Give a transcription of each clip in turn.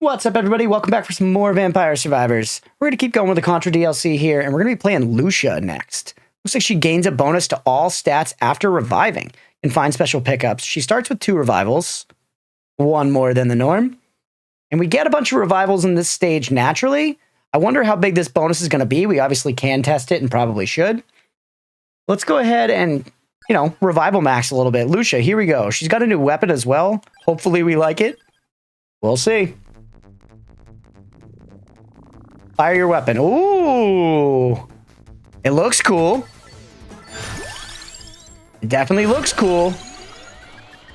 What's up, everybody? Welcome back for some more Vampire Survivors. We're going to keep going with the Contra DLC here, and we're going to be playing Lucia next. Looks like she gains a bonus to all stats after reviving and find special pickups. She starts with 2 revivals, 1 more than the norm. And we get a bunch of revivals in this stage naturally. I wonder how big this bonus is going to be. We obviously can test it and probably should. Let's go ahead and, revival max a little bit. Lucia, here we go. She's got a new weapon as well. Hopefully we like it. We'll see. Fire your weapon. Ooh. It looks cool. It definitely looks cool.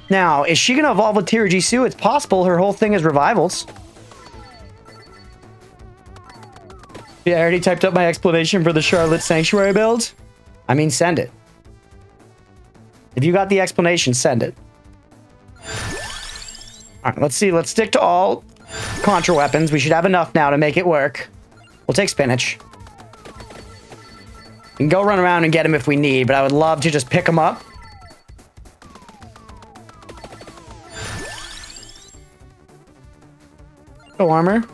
Now, is she going to evolve with Tirajisu? It's possible. Her whole thing is revivals. Yeah, I already typed up my explanation for the Charlotte Sanctuary build. I mean, send it. If you got the explanation, send it. All right, let's see. Let's stick to all Contra weapons. We should have enough now to make it work. We'll take spinach. We can go run around and get him if we need, but I would love to just pick him up. Go armor.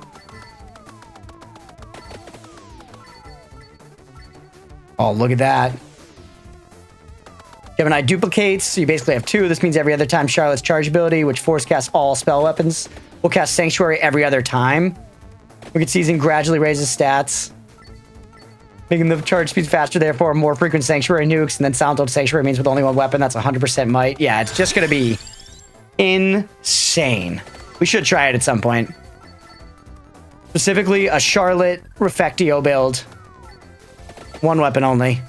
Oh, look at that. Gemini duplicates, so you basically have 2. This means every other time Charlotte's charge ability, which force casts all spell weapons, will cast Sanctuary every other time. Wicked Season gradually raises stats, making the charge speeds faster, therefore more frequent Sanctuary nukes, and then Silent Sanctuary means with only 1 weapon, that's 100% might. Yeah, it's just going to be insane. We should try it at some point. Specifically, a Charlotte Refectio build. 1 weapon only.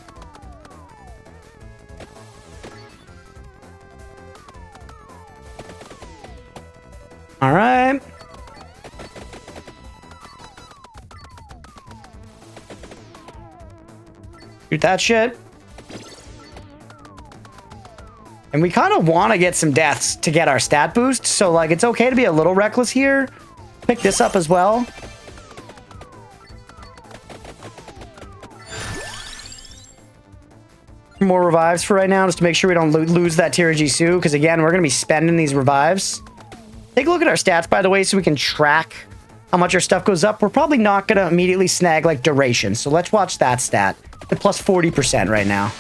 All right. Shoot that shit. And we kind of want to get some deaths to get our stat boost. So, like, it's okay to be a little reckless here. Pick this up as well. More revives for right now, just to make sure we don't lose that Tirajisu. Because, again, we're going to be spending these revives. Take a look at our stats, by the way, so we can track how much our stuff goes up. We're probably not going to immediately snag, like, duration. So let's watch that stat. At plus 40% right now.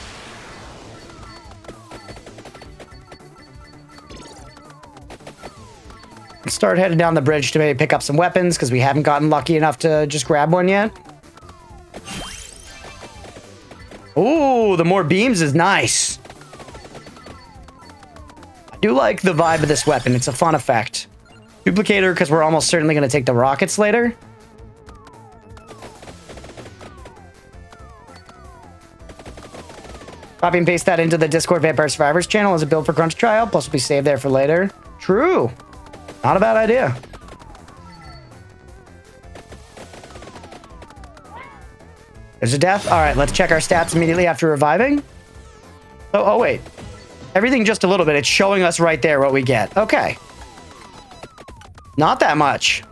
Let's start heading down the bridge to maybe pick up some weapons, because we haven't gotten lucky enough to just grab one yet. Ooh, the more beams is nice. I do like the vibe of this weapon. It's a fun effect. Duplicator, because we're almost certainly going to take the rockets later. Copy and paste that into the Discord Vampire Survivors channel as a build for Crunch Trial. Plus, will be saved there for later. True. Not a bad idea. There's a death. All right, let's check our stats immediately after reviving. Oh, wait. Everything just a little bit. It's showing us right there what we get. Okay. Not that much.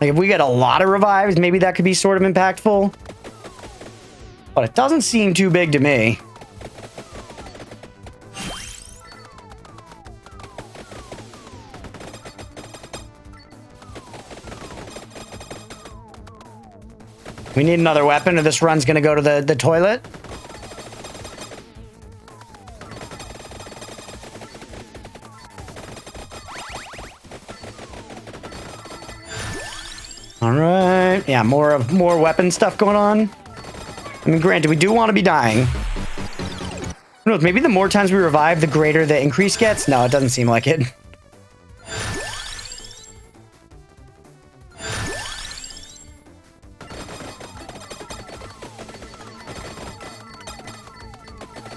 Like, if we get a lot of revives, maybe that could be sort of impactful. But it doesn't seem too big to me. We need another weapon or this run's going to go to the toilet. All right. Yeah, more weapon stuff going on. I mean, granted, we do want to be dying. Who knows? Maybe the more times we revive, the greater the increase gets. No, it doesn't seem like it.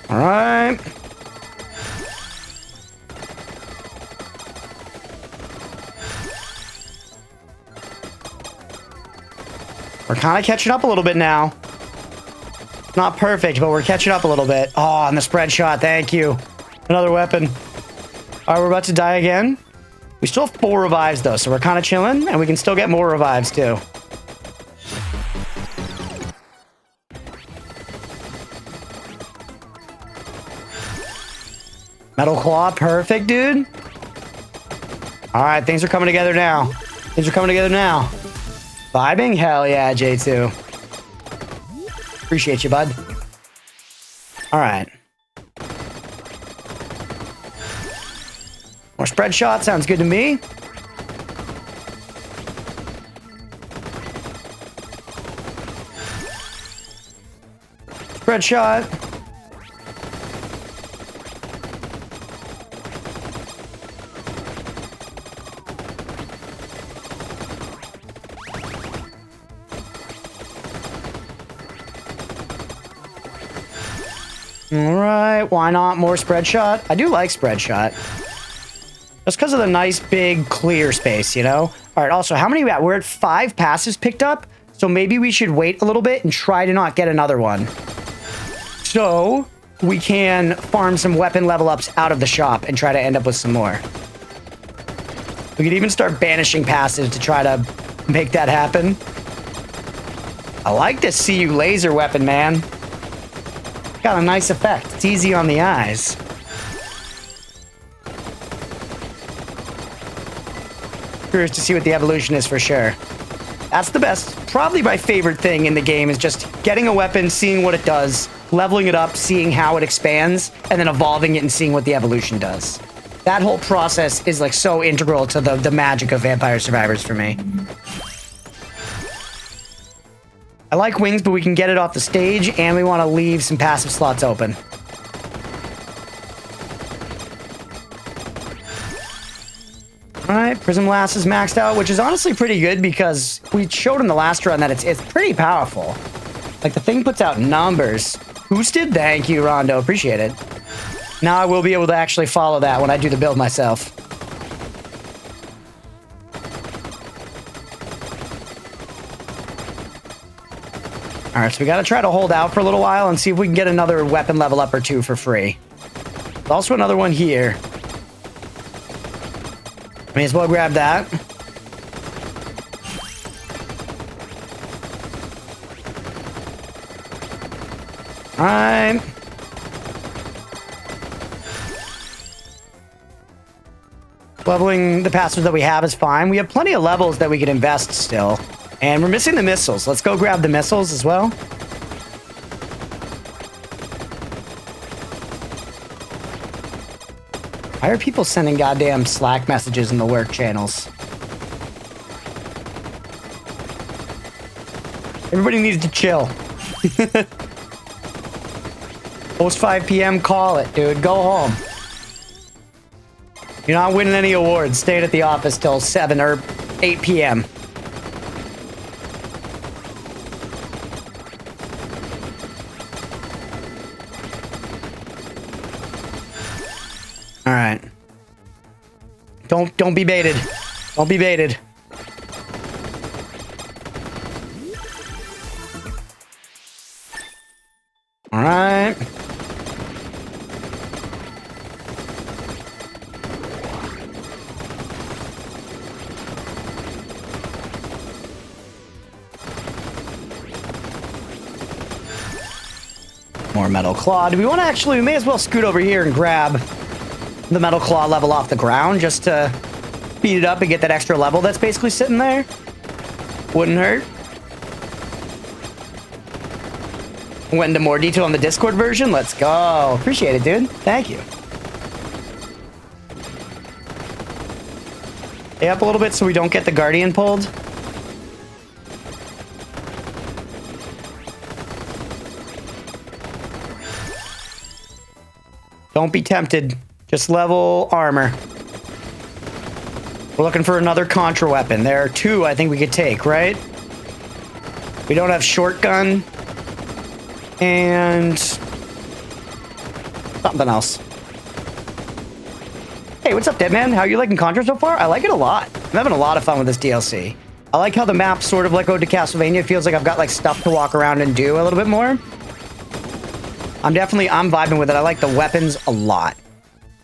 All right. We're kind of catching up a little bit now. Not perfect, but we're catching up a little bit. Oh, and the spread shot. Thank you. Another weapon. All right, we're about to die again. We still have 4 revives, though, so we're kind of chilling, and we can still get more revives, too. Metal Claw, perfect, dude. All right, things are coming together now. Things are coming together now. Vibing? Hell yeah, J2. Appreciate you, bud. All right. More spread shot, sounds good to me. Spread shot. All right, why not more spread shot? I do like spread shot. Just because of the nice, big, clear space, you know? All right, also, how many we at? We're at 5 passives picked up, so maybe we should wait a little bit and try to not get another one. So we can farm some weapon level ups out of the shop and try to end up with some more. We could even start banishing passives to try to make that happen. I like this See You laser weapon, man. Got a nice effect. It's easy on the eyes. Curious to see what the evolution is for sure. That's the best. Probably my favorite thing in the game is just getting a weapon, seeing what it does, leveling it up, seeing how it expands, and then evolving it and seeing what the evolution does. That whole process is like so integral to the magic of Vampire Survivors for me. I like wings, but we can get it off the stage, and we want to leave some passive slots open. All right, Prism Blast is maxed out, which is honestly pretty good because we showed in the last run that it's pretty powerful. Like, the thing puts out numbers. Boosted? Thank you, Rondo. Appreciate it. Now I will be able to actually follow that when I do the build myself. All right, so we got to try to hold out for a little while and see if we can get another weapon level up or 2 for free. There's also another one here. May as well grab that. All right. Leveling the passives that we have is fine. We have plenty of levels that we could invest still. And we're missing the missiles. Let's go grab the missiles as well. Why are people sending goddamn Slack messages in the work channels? Everybody needs to chill. Post 5 p.m., call it, dude. Go home. You're not winning any awards. Staying at the office till 7 or 8 p.m. All right. Don't be baited. Don't be baited. All right. More Metal Claw. Do we want to actually, we may as well scoot over here and grab the Metal Claw level off the ground just to speed it up and get that extra level that's basically sitting there. Wouldn't hurt. Went into more detail on the Discord version. Let's go. Appreciate it, dude. Thank you. Stay up a little bit so we don't get the Guardian pulled. Don't be tempted. Just level armor. We're looking for another Contra weapon. There are 2 I think we could take, right? We don't have shotgun. And something else. Hey, what's up, Deadman? How are you liking Contra so far? I like it a lot. I'm having a lot of fun with this DLC. I like how the map sort of like Ode to Castlevania. It feels like I've got like stuff to walk around and do a little bit more. I'm vibing with it. I like the weapons a lot.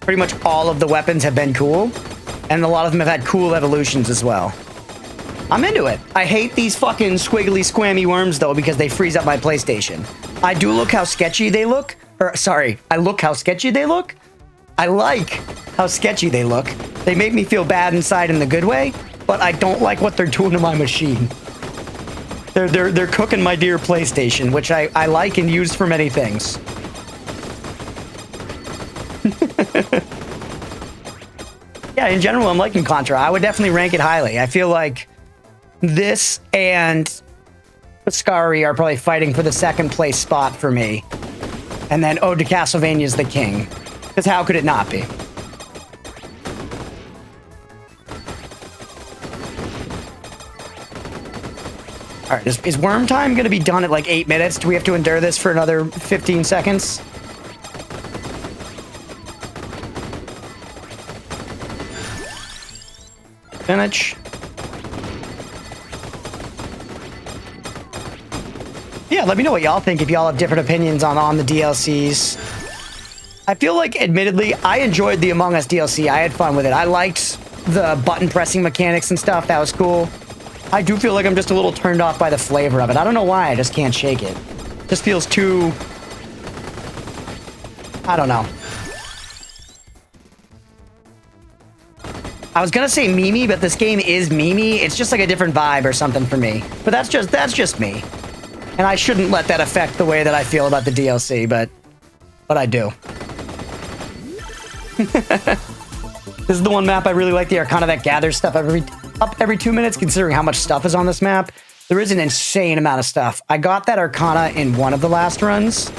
Pretty much all of the weapons have been cool. And a lot of them have had cool evolutions as well. I'm into it. I hate these fucking squiggly squammy worms though because they freeze up my PlayStation. I do look how sketchy they look. Or sorry, I look how sketchy they look. I like how sketchy they look. They make me feel bad inside in the good way, but I don't like what they're doing to my machine. They're cooking my dear PlayStation, which I like and use for many things. Yeah, in general, I'm liking Contra. I would definitely rank it highly. I feel like this and Piscari are probably fighting for the second place spot for me. And then Ode to Castlevania is the king. Because how could it not be? All right, is Worm Time going to be done at like 8 minutes? Do we have to endure this for another 15 seconds? Finish. Yeah, let me know what y'all think if y'all have different opinions on the DLCs. I feel like, admittedly, I enjoyed the Among Us DLC. I had fun with it. I liked the button pressing mechanics and stuff. That was cool. I do feel like I'm just a little turned off by the flavor of it. I don't know why. I just can't shake it. It just feels too... I don't know. I was gonna say memey, but this game is memey. It's just like a different vibe or something for me. But that's just me. And I shouldn't let that affect the way that I feel about the DLC, but I do. This is the one map I really like, the Arcana that gathers stuff up every 2 minutes, considering how much stuff is on this map. There is an insane amount of stuff. I got that Arcana in one of the last runs,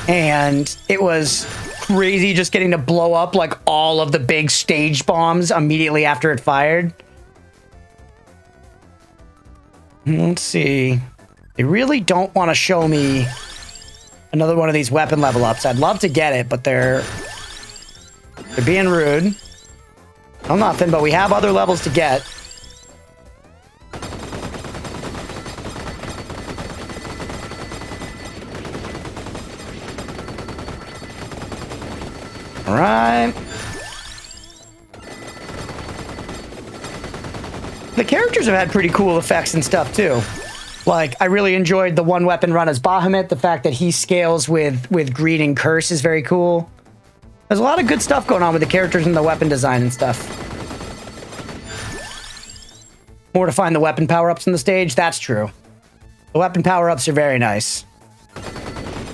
and it was crazy just getting to blow up like all of the big stage bombs immediately after it fired. Let's see. They really don't want to show me another one of these weapon level ups. I'd love to get it, but they're being rude. Oh, nothing, but we have other levels to get. All right. The characters have had pretty cool effects and stuff too. Like, I really enjoyed the one weapon run as Bahamut. The fact that he scales with Greed and Curse is very cool. There's a lot of good stuff going on with the characters and the weapon design and stuff. More to find the weapon power-ups on the stage. That's true. The weapon power-ups are very nice.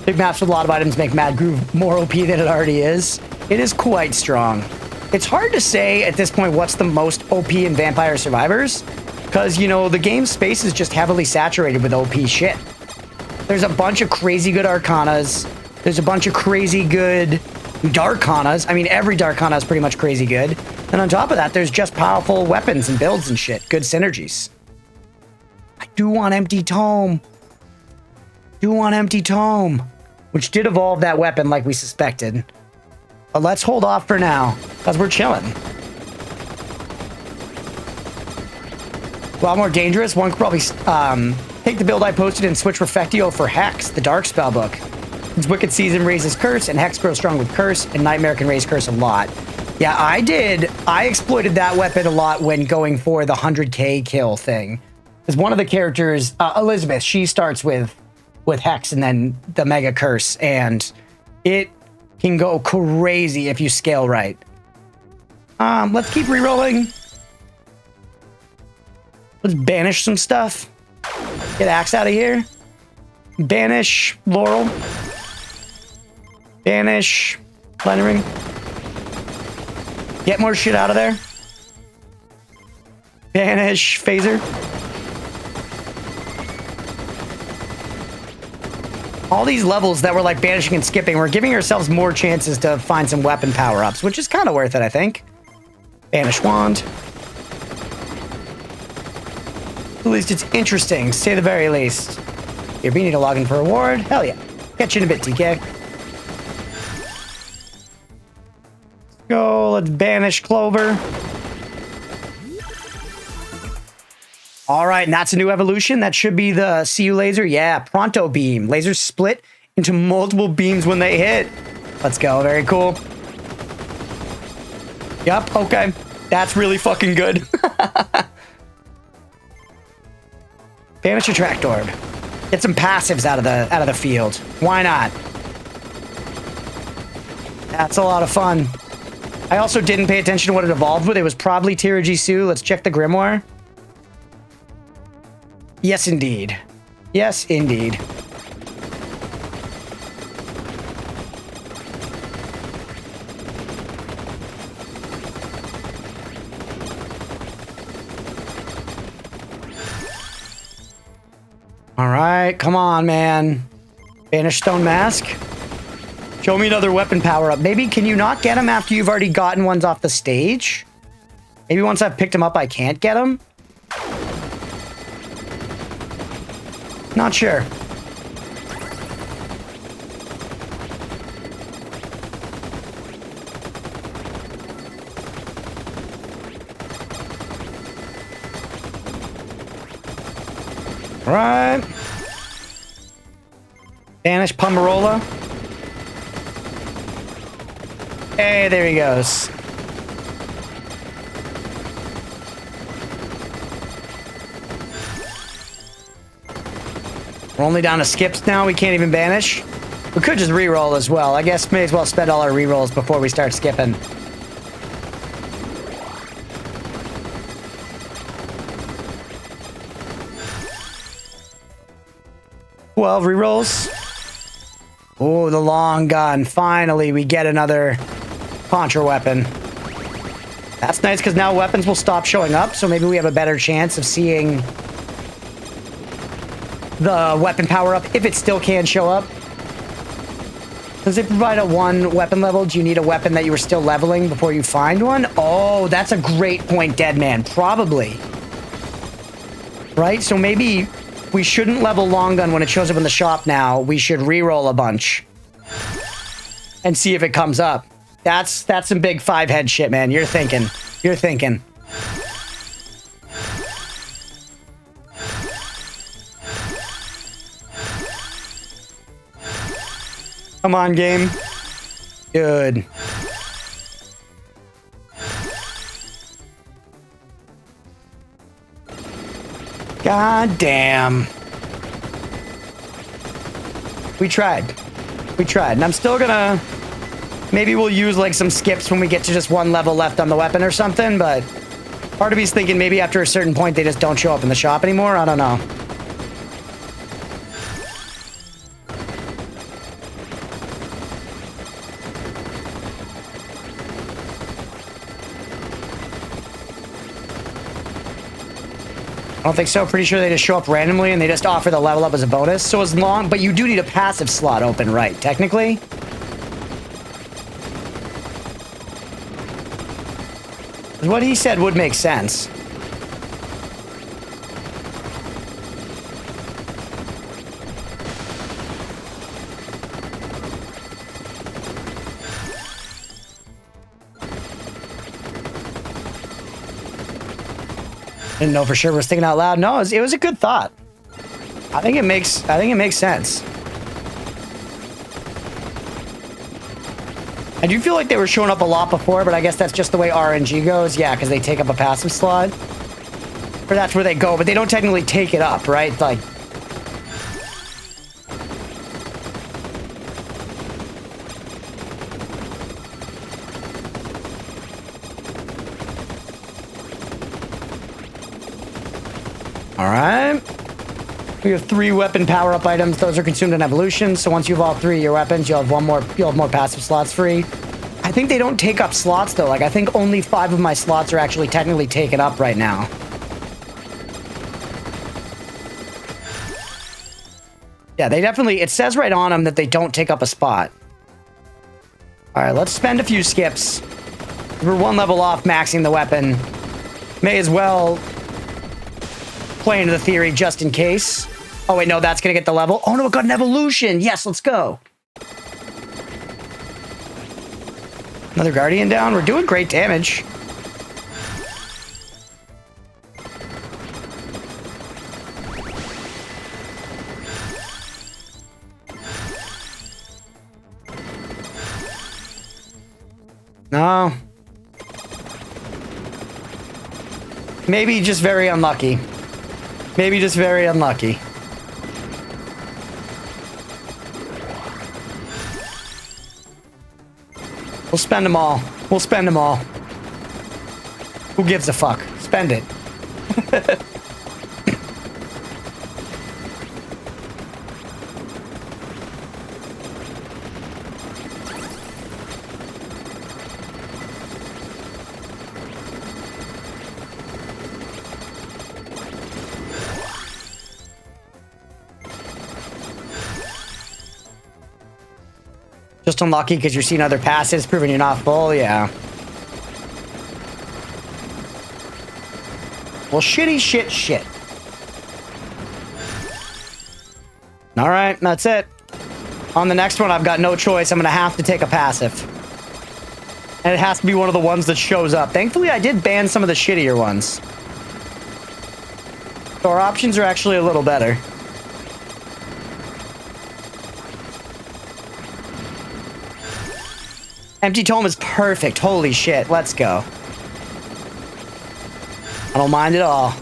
Big maps with a lot of items make Mad Groove more OP than it already is. It is quite strong. It's hard to say at this point what's the most OP in Vampire Survivors, because, you know, the game space is just heavily saturated with OP shit. There's a bunch of crazy good Arcanas. There's a bunch of crazy good Darkanas. I mean, every Darkana is pretty much crazy good. And on top of that, there's just powerful weapons and builds and shit. Good synergies. I do want Empty Tome. Which did evolve that weapon like we suspected. But let's hold off for now, because we're chilling. A lot more dangerous. One could probably take the build I posted and switch Refectio for Hex, the Dark Spellbook. Since Wicked Season raises Curse, and Hex grows strong with Curse, and Nightmare can raise Curse a lot. Yeah, I did. I exploited that weapon a lot when going for the 100k kill thing. Because one of the characters, Elizabeth, she starts with Hex and then the Mega Curse, and it can go crazy if you scale right. Let's keep rerolling. Let's banish some stuff. Get Axe out of here. Banish Laurel. Banish Plenary. Get more shit out of there. Banish Phaser. All these levels that we're like banishing and skipping, we're giving ourselves more chances to find some weapon power-ups, which is kind of worth it, I think. Banish Wand. At least it's interesting, to say the very least. Here, we need to log in for a reward. Hell yeah. Catch you in a bit, TK. Let's go. Let's banish Clover. All right, and that's a new evolution. That should be the CU laser. Yeah, Pronto Beam. Lasers split into multiple beams when they hit. Let's go. Very cool. Yup, okay. That's really fucking good. Banish Attract Orb. Get some passives out of the field. Why not? That's a lot of fun. I also didn't pay attention to what it evolved with. It was probably Tirajisu. Let's check the Grimoire. Yes, indeed. Yes, indeed. All right, come on, man. Banish Stone Mask. Show me another weapon power up. Maybe, can you not get them after you've already gotten ones off the stage? Maybe once I've picked them up, I can't get them? Not sure. All right. Banish Pomerola. Hey, there he goes. We're only down to skips now. We can't even banish. We could just reroll as well. I guess may as well spend all our rerolls before we start skipping. Well, rerolls. Oh, the long gun. Finally, we get another Contra weapon. That's nice because now weapons will stop showing up, so maybe we have a better chance of seeing the weapon power up if it still can show up. Does it provide a 1 weapon level? Do you need a weapon that you were still leveling before you find one? Oh, that's a great point, Deadman. Probably. Right? So maybe we shouldn't level long gun when it shows up in the shop now. We should re-roll a bunch and see if it comes up. That's some big 5-head shit, man. You're thinking. You're thinking. Come on, game. Good. God damn. We tried. We tried. And I'm still gonna... Maybe we'll use like some skips when we get to just 1 level left on the weapon or something, but part of me's thinking maybe after a certain point they just don't show up in the shop anymore. I don't know. I don't think so. Pretty sure they just show up randomly and they just offer the level up as a bonus. So as long, but you do need a passive slot open, right? Technically. What he said would make sense. Didn't know for sure. Was thinking out loud. No, it was a good thought. I think it makes sense. I do feel like they were showing up a lot before, but I guess that's just the way RNG goes. Yeah, because they take up a passive slot. Or that's where they go, but they don't technically take it up, right? Like... Alright. We have 3 weapon power-up items. Those are consumed in evolution. So once you have all 3 of your weapons, you'll have more passive slots free. I think they don't take up slots though. Like I think only 5 of my slots are actually technically taken up right now. Yeah, they definitely, it says right on them that they don't take up a spot. Alright, let's spend a few skips. We're 1 level off maxing the weapon. May as well play into the theory just in case. Oh wait, no, that's gonna get the level. Oh no, it got an evolution. Yes, let's go. Another Guardian down. We're doing great damage. No. Maybe just very unlucky. Maybe just very unlucky. We'll spend them all. We'll spend them all. Who gives a fuck? Spend it. Just unlucky because you're seeing other passes, proving you're not full, yeah. Well, shitty shit. All right, that's it. On the next one, I've got no choice. I'm going to have to take a passive. And it has to be one of the ones that shows up. Thankfully, I did ban some of the shittier ones. So our options are actually a little better. Empty tome is perfect. Holy shit. Let's go. I don't mind at all.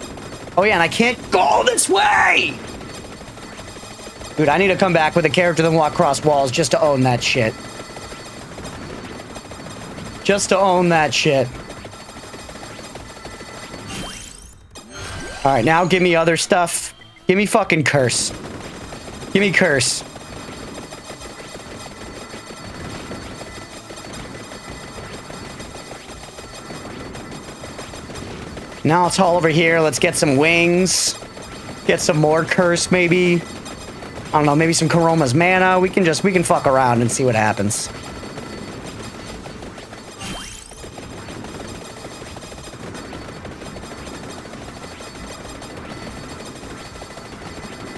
Oh yeah, and I can't go this way! Dude, I need to come back with a character that walk across walls just to own that shit. Just to own that shit. Alright, now give me other stuff. Give me fucking curse. Give me curse. Now it's all over here. Let's get some wings. Get some more curse, maybe. I don't know, maybe some Karoma's mana. We can fuck around and see what happens.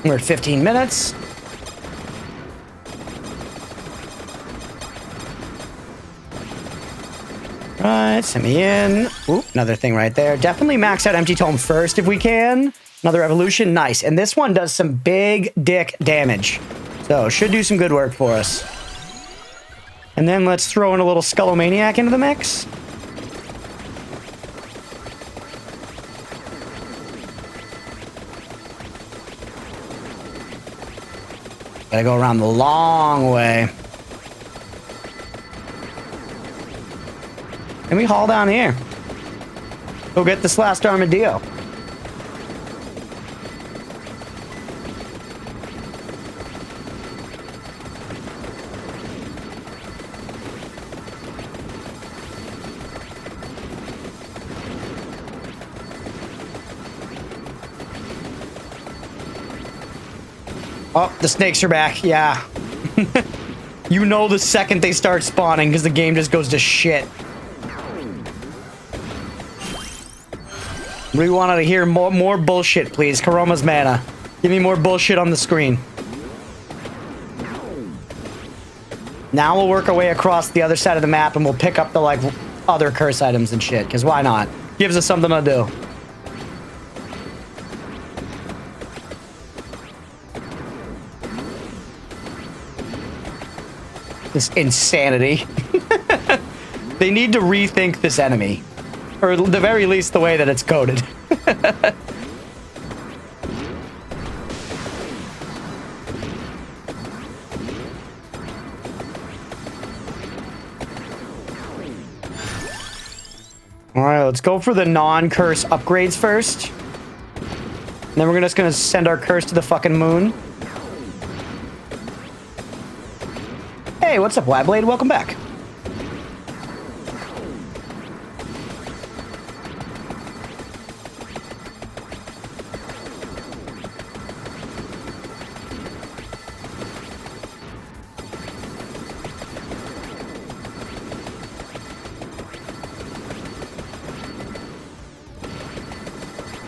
We're at 15 minutes. Right, send me in. Oop, another thing right there. Definitely max out Empty Tome first if we can. Another evolution, nice. And this one does some big dick damage. So, should do some good work for us. And then let's throw in a little Skullomaniac into the mix. Gotta go around the long way. And we haul down here. Go get this last armadillo. Oh, the snakes are back. Yeah. You know the second they start spawning because the game just goes to shit. We wanted to hear more bullshit, please. Karoma's mana. Give me more bullshit on the screen. Now we'll work our way across the other side of the map and we'll pick up the, like, other curse items and shit. Because why not? Gives us something to do. This insanity. They need to rethink this enemy. Or at the very least, the way that it's coded. Alright, let's go for the non-curse upgrades first. And then we're just gonna send our curse to the fucking moon. Hey, what's up, Wabblade? Welcome back.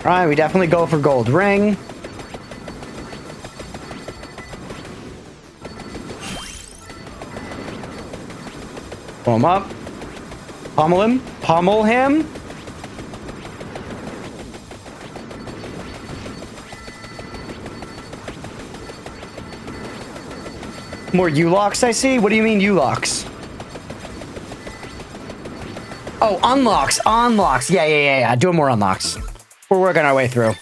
Alright, we definitely go for gold ring. Pull him up. Pummel him. Pummel him. More U-locks, I see? What do you mean U-locks? Oh, unlocks. Unlocks. Yeah. Doing more unlocks. We're working our way through.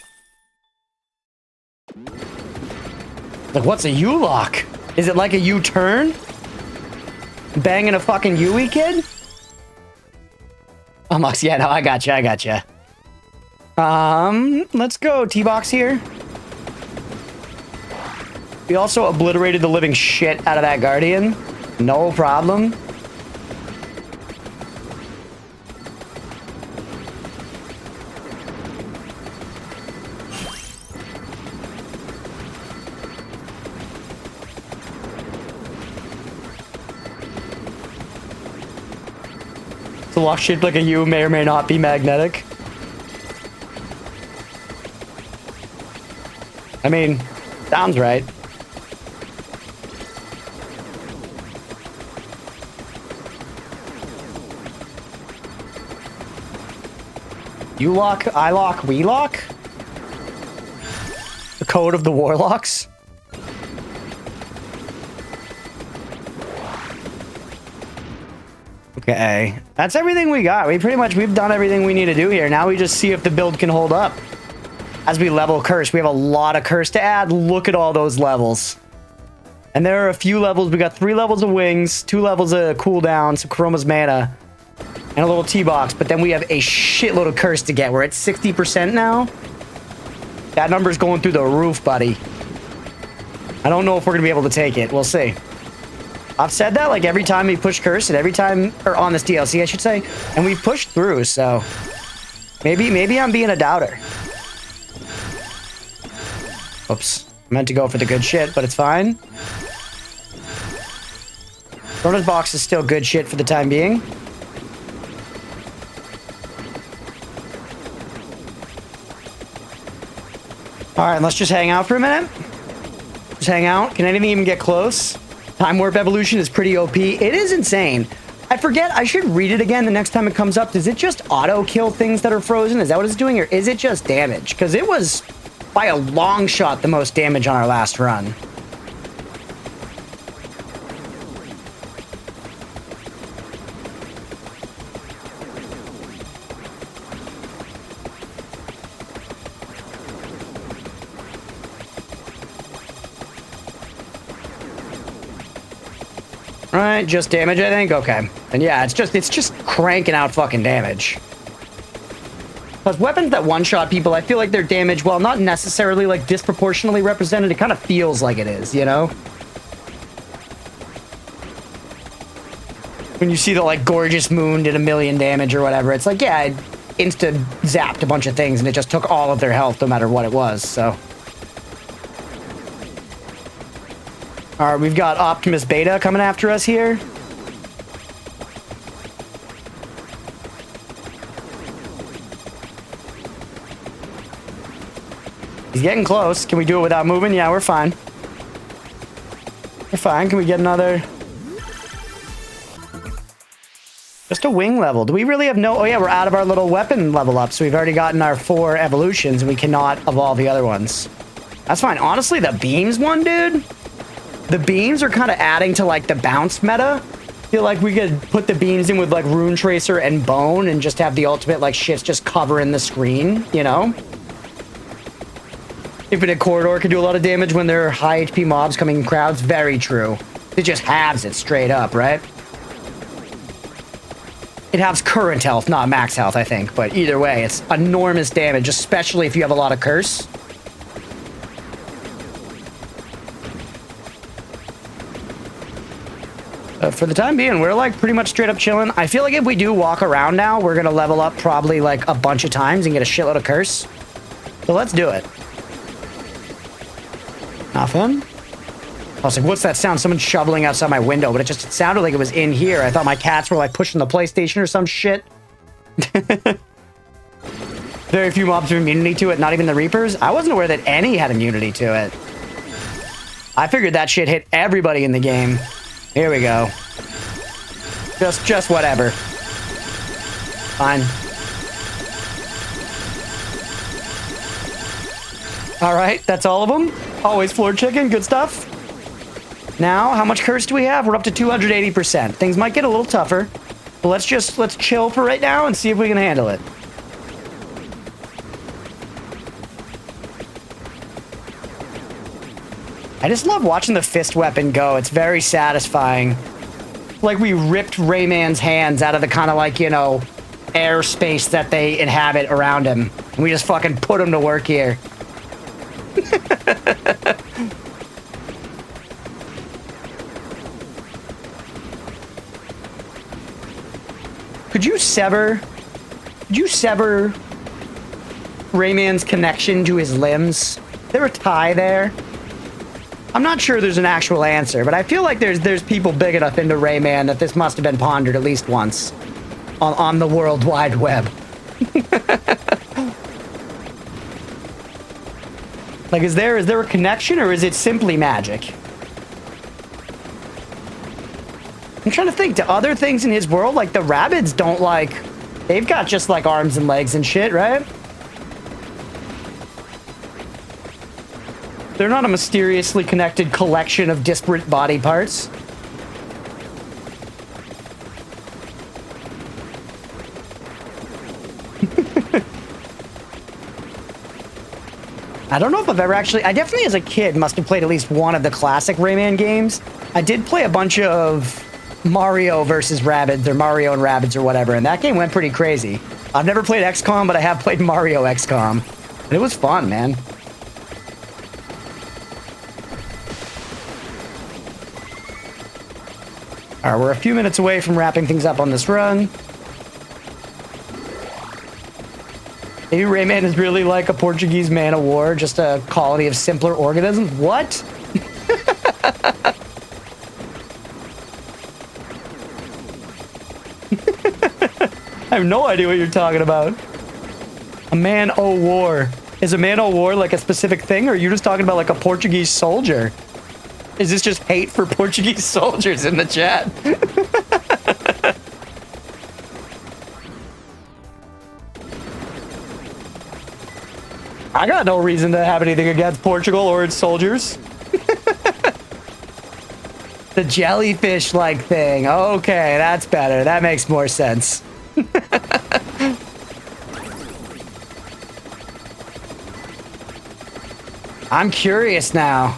Like, what's a U-lock? Is it like a U-turn? Banging a fucking Yui kid? Oh, Mux, yeah, no, I gotcha, I gotcha. Let's go, T-Box here. We also obliterated the living shit out of that Guardian. No problem. The lock shaped like a U may or may not be magnetic. I mean, sounds right. You lock, I lock, we lock? The code of the Warlocks? Okay, that's everything we got. We've done everything we need to do here. Now we just see if the build can hold up. As we level curse, we have a lot of curse to add. Look at all those levels. And there are a few levels. We got 3 levels of wings, 2 levels of cooldown, some Chroma's mana, and a little T-box. But then we have a shitload of curse to get. We're at 60% now. That number's going through the roof, buddy. I don't know if we're going to be able to take it. We'll see. I've said that like every time we push curse and every time, or on this DLC, I should say, and we've pushed through, so maybe I'm being a doubter. Oops. Meant to go for the good shit, but it's fine. Chrona's box is still good shit for the time being. Alright, let's just hang out for a minute. Just hang out. Can anything even get close? Time Warp Evolution is pretty OP. It is insane. I forget, I should read it again the next time it comes up. Does it just auto-kill things that are frozen? Is that what it's doing, or is it just damage? Because it was, by a long shot, the most damage on our last run. Alright, just damage, I think? Okay. And yeah, it's just cranking out fucking damage. Because weapons that one-shot people, I feel like their damage, while not necessarily, like, disproportionately represented, it kind of feels like it is, you know? When you see the, like, gorgeous moon did 1,000,000 damage or whatever, it's like, yeah, it insta-zapped a bunch of things, and it just took all of their health, no matter what it was, so... Alright, we've got Optimus Beta coming after us here. He's getting close. Can we do it without moving? Yeah, we're fine. We're fine. Can we get another... Just a wing level. Do we really have no... Oh yeah, we're out of our little weapon level up, so we've already gotten our 4 evolutions, and we cannot evolve the other ones. That's fine. Honestly, the beams one, dude... The beams are kind of adding to, like, the bounce meta. I feel like we could put the beams in with, like, Rune Tracer and Bone and just have the ultimate, like, shits just covering the screen, you know? Infinite Corridor could do a lot of damage when there are high HP mobs coming in crowds. Very true. It just halves it straight up, right? It halves current health, not max health, I think. But either way, it's enormous damage, especially if you have a lot of curse. For the time being, we're like pretty much straight up chilling. I feel like if we do walk around now, we're gonna level up probably like a bunch of times and get a shitload of curse. So let's do it. Nothing. I was like, what's that sound? Someone shoveling outside my window, but it sounded like it was in here. I thought my cats were like pushing the PlayStation or some shit. Very few mobs have immunity to it, not even the Reapers. I wasn't aware that any had immunity to it. I figured that shit hit everybody in the game. Here we go. Just whatever. Fine. All right, that's all of them. Always floor chicken, good stuff. Now, how much curse do we have? We're up to 280%. Things might get a little tougher, but let's chill for right now and see if we can handle it. I just love watching the fist weapon go. It's very satisfying. Like we ripped Rayman's hands out of the kind of like, you know, airspace that they inhabit around him. And we just fucking put him to work here. Could you sever Rayman's connection to his limbs? Is there a tie there? I'm not sure there's an actual answer, but I feel like there's people big enough into Rayman that this must have been pondered at least once on the World Wide Web. Like, is there a connection, or is it simply magic? I'm trying to think, do other things in his world, like the rabbits don't like, they've got just like arms and legs and shit, right? They're not a mysteriously connected collection of disparate body parts. I don't know if I've ever actually... I definitely, as a kid, must have played at least one of the classic Rayman games. I did play a bunch of Mario versus Rabbids, or Mario and Rabbids, or whatever, and that game went pretty crazy. I've never played XCOM, but I have played Mario XCOM. And it was fun, man. Alright, we're a few minutes away from wrapping things up on this run. Maybe Rayman is really like a Portuguese man of war, just a colony of simpler organisms? What? I have no idea what you're talking about. A man o' war. Is a man o' war like a specific thing, or are you just talking about like a Portuguese soldier? Is this just hate for Portuguese soldiers in the chat? I got no reason to have anything against Portugal or its soldiers. The jellyfish-like thing. Okay, that's better. That makes more sense. I'm curious now.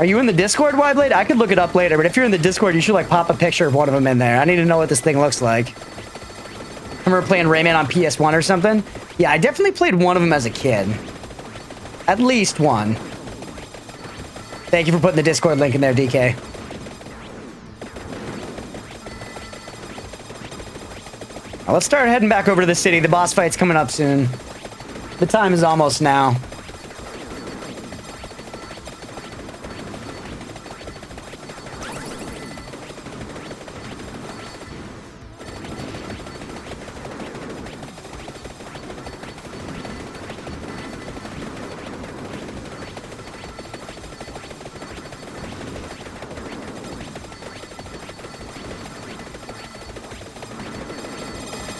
Are you in the Discord, Wideblade? I could look it up later, but if you're in the Discord, you should like pop a picture of one of them in there. I need to know what this thing looks like. I remember playing Rayman on PS1 or something. Yeah, I definitely played one of them as a kid. At least one. Thank you for putting the Discord link in there, DK. Now, let's start heading back over to the city. The boss fight's coming up soon. The time is almost now.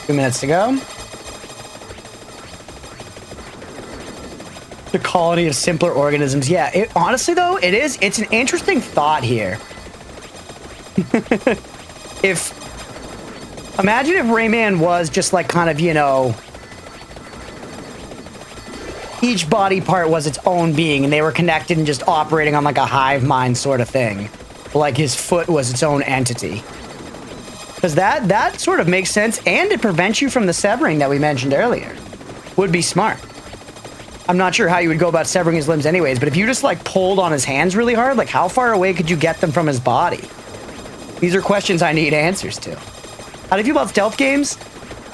Minutes to go. The colony of simpler organisms. Yeah, honestly though, it's an interesting thought here. Imagine if Rayman was just like kind of, you know, each body part was its own being and they were connected and just operating on like a hive mind sort of thing. Like his foot was its own entity. Because that sort of makes sense, and it prevents you from the severing that we mentioned earlier. Would be smart. I'm not sure how you would go about severing his limbs anyways, but if you just like pulled on his hands really hard, like how far away could you get them from his body? These are questions I need answers to. How do you feel about stealth games?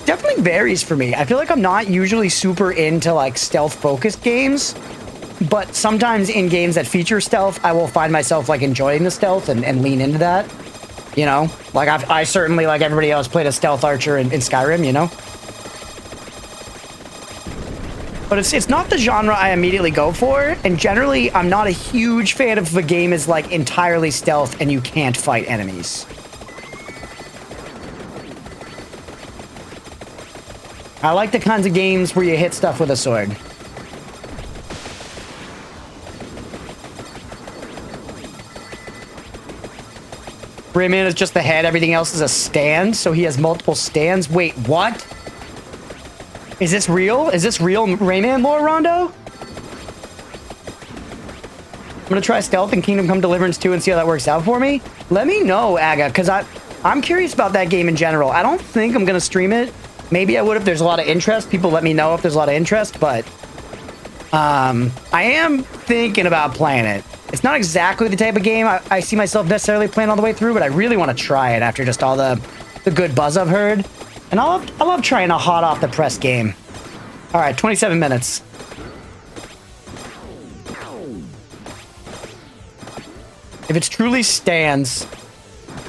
Definitely varies for me. I feel like I'm not usually super into like stealth-focused games, but sometimes in games that feature stealth, I will find myself like enjoying the stealth and lean into that. You know, like I certainly, like everybody else, played a stealth archer in Skyrim, you know? But it's not the genre I immediately go for, and generally, I'm not a huge fan if a game is, like, entirely stealth and you can't fight enemies. I like the kinds of games where you hit stuff with a sword. Rayman is just the head, everything else is a stand, so he has multiple stands. Wait, what? Is this real? Is this real Rayman lore, Rondo? I'm gonna try stealth in Kingdom Come Deliverance 2 and see how that works out for me. Let me know, Aga, because I'm curious about that game in general. I don't think I'm going to stream it. Maybe I would if there's a lot of interest. People let me know if there's a lot of interest, but I am thinking about playing it. It's not exactly the type of game I see myself necessarily playing all the way through, but I really want to try it after just all the good buzz I've heard. And I love trying a hot off the press game. All right, 27 minutes. If it's truly stands,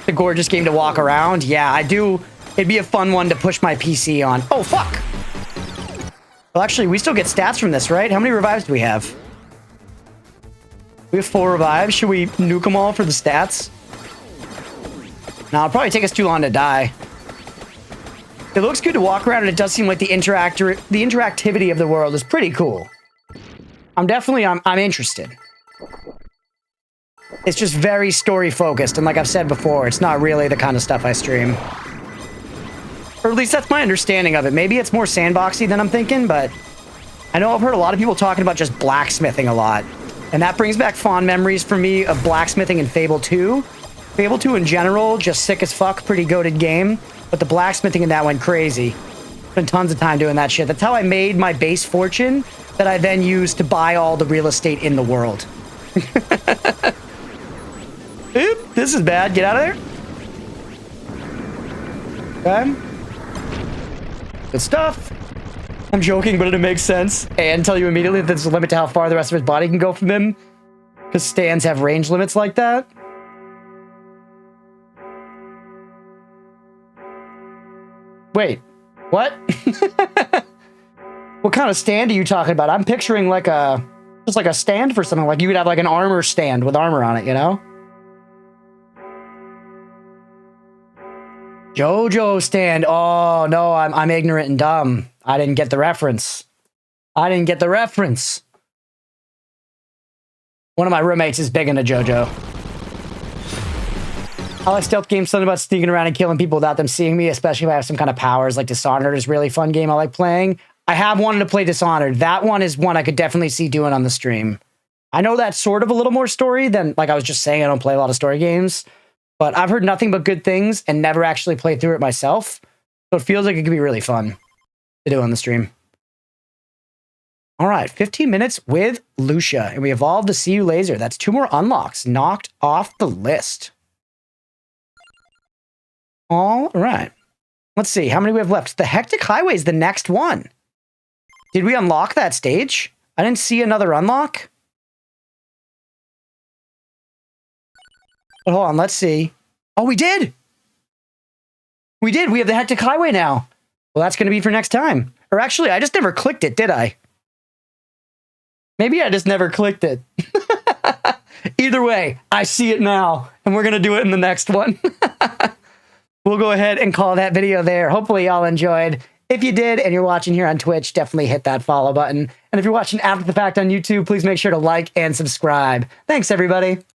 the gorgeous game to walk around, yeah, I do. It'd be a fun one to push my PC on. Oh, fuck. Well, actually, we still get stats from this, right? How many revives do we have? We have 4 revives. Should we nuke them all for the stats? No, it'll probably take us too long to die. It looks good to walk around, and it does seem like the interactivity of the world is pretty cool. I'm interested. It's just very story focused, and like I've said before, it's not really the kind of stuff I stream. Or at least that's my understanding of it. Maybe it's more sandboxy than I'm thinking, but I know I've heard a lot of people talking about just blacksmithing a lot. And that brings back fond memories for me of blacksmithing in Fable 2. Fable 2 in general, just sick as fuck, pretty goated game. But the blacksmithing in that went crazy. Spent tons of time doing that shit. That's how I made my base fortune that I then used to buy all the real estate in the world. Oop, this is bad. Get out of there. Okay. Good stuff. I'm joking, but it makes sense. And tell you immediately that there's a limit to how far the rest of his body can go from him. Because stands have range limits like that. Wait, what? What kind of stand are you talking about? I'm picturing like just like a stand for something. Like you would have like an armor stand with armor on it, you know? JoJo stand. Oh, no, I'm ignorant and dumb. I didn't get the reference. One of my roommates is big into JoJo. I like stealth games, something about sneaking around and killing people without them seeing me, especially if I have some kind of powers, like Dishonored is a really fun game I like playing. I have wanted to play Dishonored. That one is one I could definitely see doing on the stream. I know that's sort of a little more story than, like I was just saying, I don't play a lot of story games. But I've heard nothing but good things and never actually played through it myself. So it feels like it could be really fun to do on the stream. All right, 15 minutes with Lucia. And we evolved the See You Laser. That's 2 more unlocks knocked off the list. All right. Let's see. How many we have left? The Hectic Highway is the next one. Did we unlock that stage? I didn't see another unlock. But hold on, let's see. Oh, we did! We did! We have the Hectic Highway now. Well, that's going to be for next time. Or actually, I just never clicked it, did I? Maybe I just never clicked it. Either way, I see it now. And we're going to do it in the next one. We'll go ahead and call that video there. Hopefully y'all enjoyed. If you did and you're watching here on Twitch, definitely hit that follow button. And if you're watching after the fact on YouTube, please make sure to like and subscribe. Thanks, everybody.